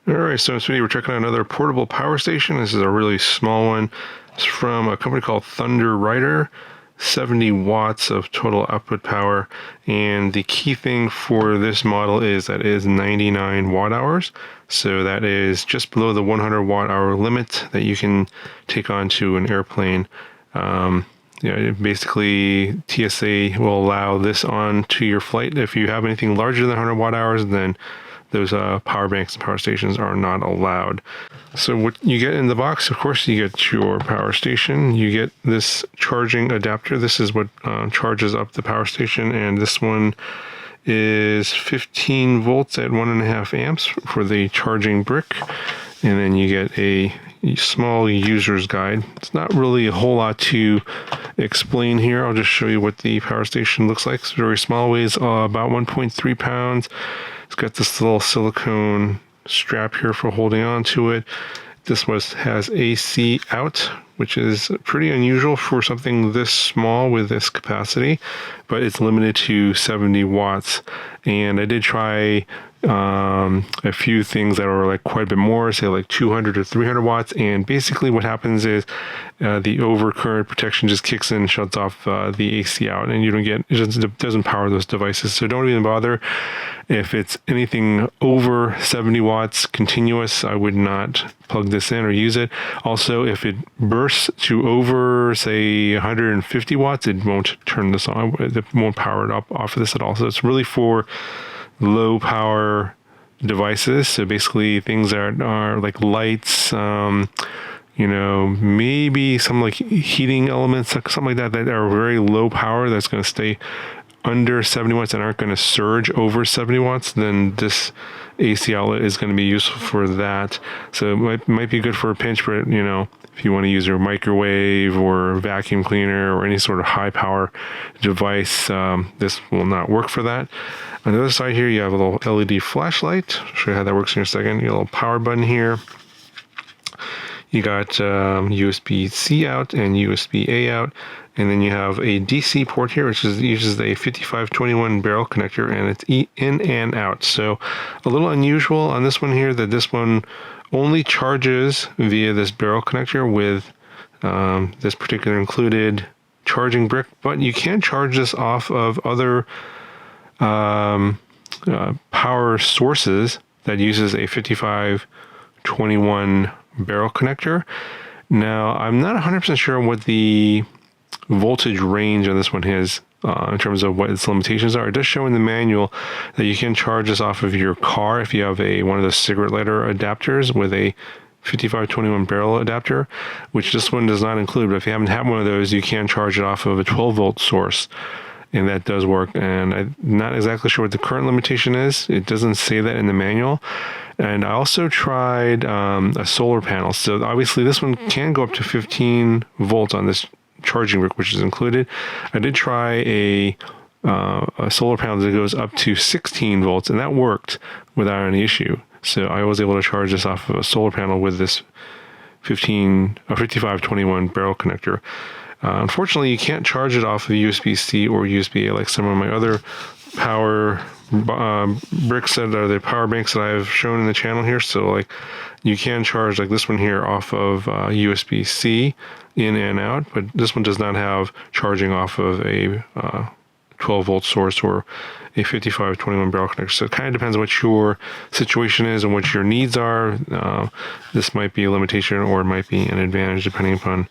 Alright, so in this video we're checking out another portable power station. This is a really small one. It's from a company called ThunderRider. 70 watts of total output power, and the key thing for this model is that it is 99 watt hours, so that is just below the 100 watt hour limit that you can take onto an airplane. Basically TSA will allow this on to your flight. If you have anything larger than 100 watt hours, then those power banks and power stations are not allowed. So what you get in the box, of course, you get your power station. You get this charging adapter. This is what charges up the power station, and this one is 15 volts at 1.5 amps for the charging brick. And then you get a small user's guide. It's not really a whole lot to explain here. I'll just show you what the power station looks like. It's very small, weighs about 1.3 pounds. It's got this little silicone strap here for holding on to it. This has AC out, which is pretty unusual for something this small with this capacity, but it's limited to 70 watts. And I did try a few things that are like quite a bit more, say like 200 or 300 watts, and basically what happens is the overcurrent protection just kicks in and shuts off the AC out, and you don't get, it doesn't power those devices. So don't even bother. If it's anything over 70 watts continuous, I would not plug this in or use it. Also, if it bursts to over, say, 150 watts, it won't turn this on. It won't power it up off of this at all. So it's really for low power devices. So basically things that are like lights, maybe some like heating elements, something like that are very low power, that's going to stay under 70 watts and aren't going to surge over 70 watts, then this AC outlet is going to be useful for that. So it might be good for a pinch, but if you want to use your microwave or vacuum cleaner or any sort of high power device, this will not work for that. On the other side here, you have a little LED flashlight. I'll show you how that works in a second. You got a little power button here. You got USB-C out and USB-A out, and then you have a DC port here, which uses a 5521 barrel connector, and it's in and out. So a little unusual on this one here, that this one only charges via this barrel connector with this particular included charging brick, but you can charge this off of other power sources that uses a 5521 barrel connector. Now, I'm not 100% sure what the voltage range on this one is in terms of what its limitations are. It does show in the manual that you can charge this off of your car if you have one of those cigarette lighter adapters with a 5521 barrel adapter, which this one does not include. But if you haven't had one of those, you can charge it off of a 12 volt source, and that does work. And I'm not exactly sure what the current limitation is. It doesn't say that in the manual. And I also tried a solar panel. So obviously this one can go up to 15 volts on this charging brick, which is included. I did try a solar panel that goes up to 16 volts, and that worked without any issue. So I was able to charge this off of a solar panel with this 5521 barrel connector. Unfortunately, you can't charge it off of USB-C or USB-A like some of my other power bricks that are the power banks that I've shown in the channel here. So like you can charge like this one here off of USB-C in and out, but this one does not have charging off of a 12 volt source or a 5521 barrel connector. So it kind of depends on what your situation is and what your needs are. This might be a limitation or it might be an advantage depending upon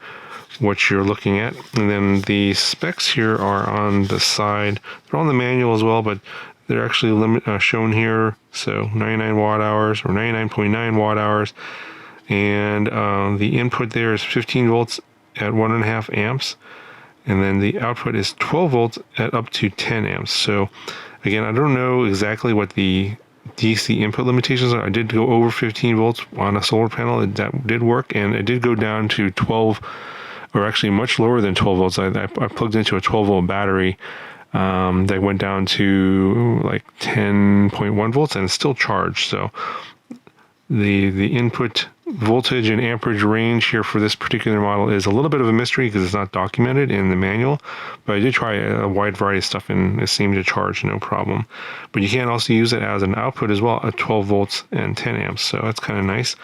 what you're looking at. And then the specs here are on the side. They're on the manual as well, but they're actually shown here. So 99 watt hours or 99.9 watt hours. And the input there is 15 volts at 1.5 amps. And then the output is 12 volts at up to 10 amps. So again, I don't know exactly what the DC input limitations are. I did go over 15 volts on a solar panel. That did work, and it did go down to 12, or actually much lower than 12 volts. I plugged into a 12 volt battery that went down to like 10.1 volts and it's still charged. So the input voltage and amperage range here for this particular model is a little bit of a mystery because it's not documented in the manual, but I did try a wide variety of stuff and it seemed to charge no problem. But you can also use it as an output as well at 12 volts and 10 amps, so that's kind of nice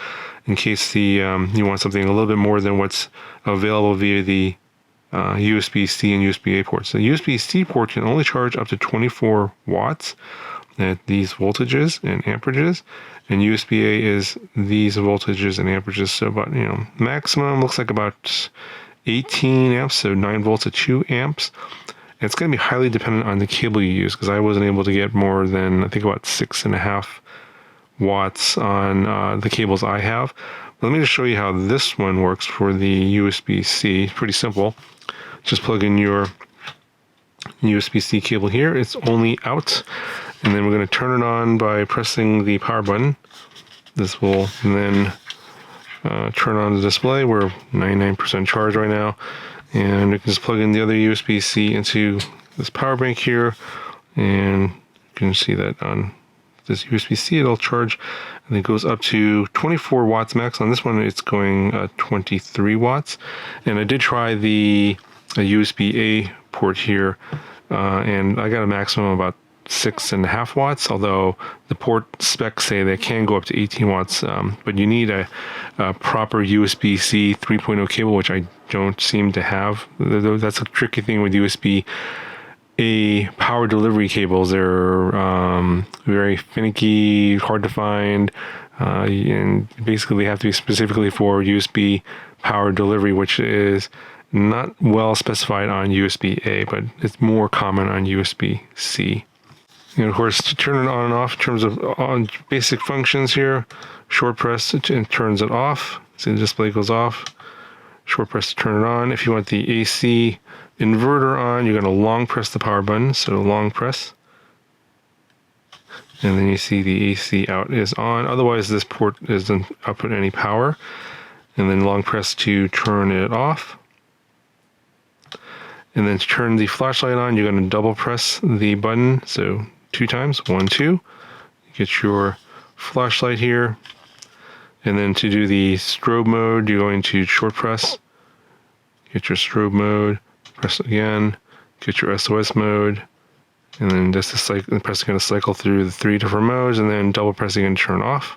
in case the you want something a little bit more than what's available via the USB-C and USB-A ports. The USB-C port can only charge up to 24 watts at these voltages and amperages, and USB-A is these voltages and amperages. So about, maximum looks like about 18 amps, so 9 volts at 2 amps. And it's going to be highly dependent on the cable you use, because I wasn't able to get more than, I think, about 6.5 watts on the cables I have. But let me just show you how this one works for the USB-C. It's pretty simple. Just plug in your USB-C cable here. It's only out, and then we're going to turn it on by pressing the power button. This will then turn on the display. We're 99% charged right now, and we can just plug in the other USB-C into this power bank here, and you can see that on this USB-C it'll charge, and it goes up to 24 watts max. On this one it's going 23 watts, and I did try the USB-A port here, and I got a maximum of about 6.5 watts, although the port specs say they can go up to 18 watts, but you need a proper USB-C 3.0 cable, which I don't seem to have. That's a tricky thing with USB-A power delivery cables. They're very finicky, hard to find, and basically they have to be specifically for USB power delivery, which is not well specified on USB-A, but it's more common on USB-C. And of course, to turn it on and off in terms of basic functions here, short press and turns it off. See, the display goes off. Short press to turn it on. If you want the AC inverter on, you're going to long press the power button. So long press. And then you see the AC out is on. Otherwise, this port doesn't output any power. And then long press to turn it off. And then to turn the flashlight on, you're going to double press the button. So 2 times, 1, 2. Get your flashlight here. And then to do the strobe mode, you're going to short press. Get your strobe mode. Press again. Get your SOS mode. And then just the press is going to cycle through the 3 different modes, and then double press again to turn off.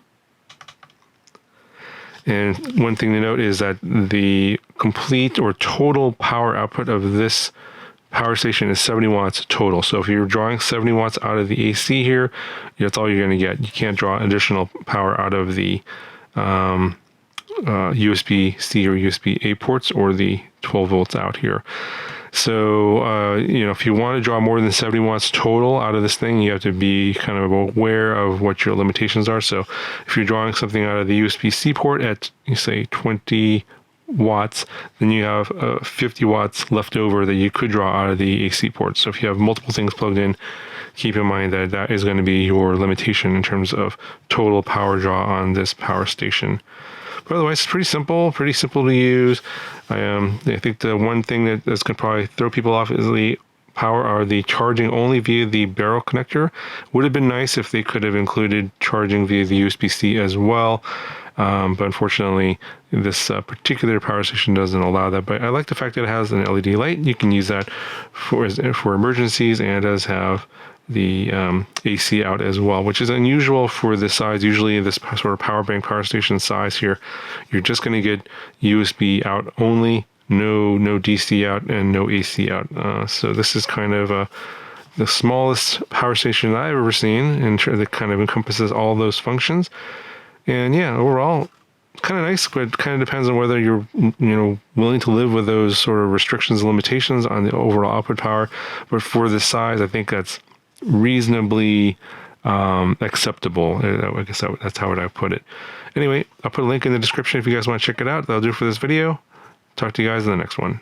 And one thing to note is that the complete or total power output of this power station is 70 watts total. So if you're drawing 70 watts out of the AC here, that's all you're going to get. You can't draw additional power out of the USB-C or USB-A ports or the 12 volts out here. So, if you want to draw more than 70 watts total out of this thing, you have to be kind of aware of what your limitations are. So if you're drawing something out of the USB-C port at, say, 20 watts, then you have 50 watts left over that you could draw out of the AC port. So if you have multiple things plugged in, keep in mind that that is going to be your limitation in terms of total power draw on this power station. But otherwise, it's pretty simple to use. I think the one thing that's going to probably throw people off is the charging only via the barrel connector. Would have been nice if they could have included charging via the USB-C as well. But unfortunately, this particular power station doesn't allow that. But I like the fact that it has an LED light. You can use that for emergencies, and it does have the AC out as well, which is unusual for this size. Usually this sort of power bank power station size here, you're just going to get USB out only, no DC out and no AC out. So this is kind of the smallest power station I've ever seen, and that kind of encompasses all those functions. And yeah, overall, kind of nice, but it kind of depends on whether you're willing to live with those sort of restrictions and limitations on the overall output power. But for this size, I think that's reasonably acceptable. I guess that's how I put it. Anyway, I'll put a link in the description if you guys want to check it out. That'll do it for this video. Talk to you guys in the next one.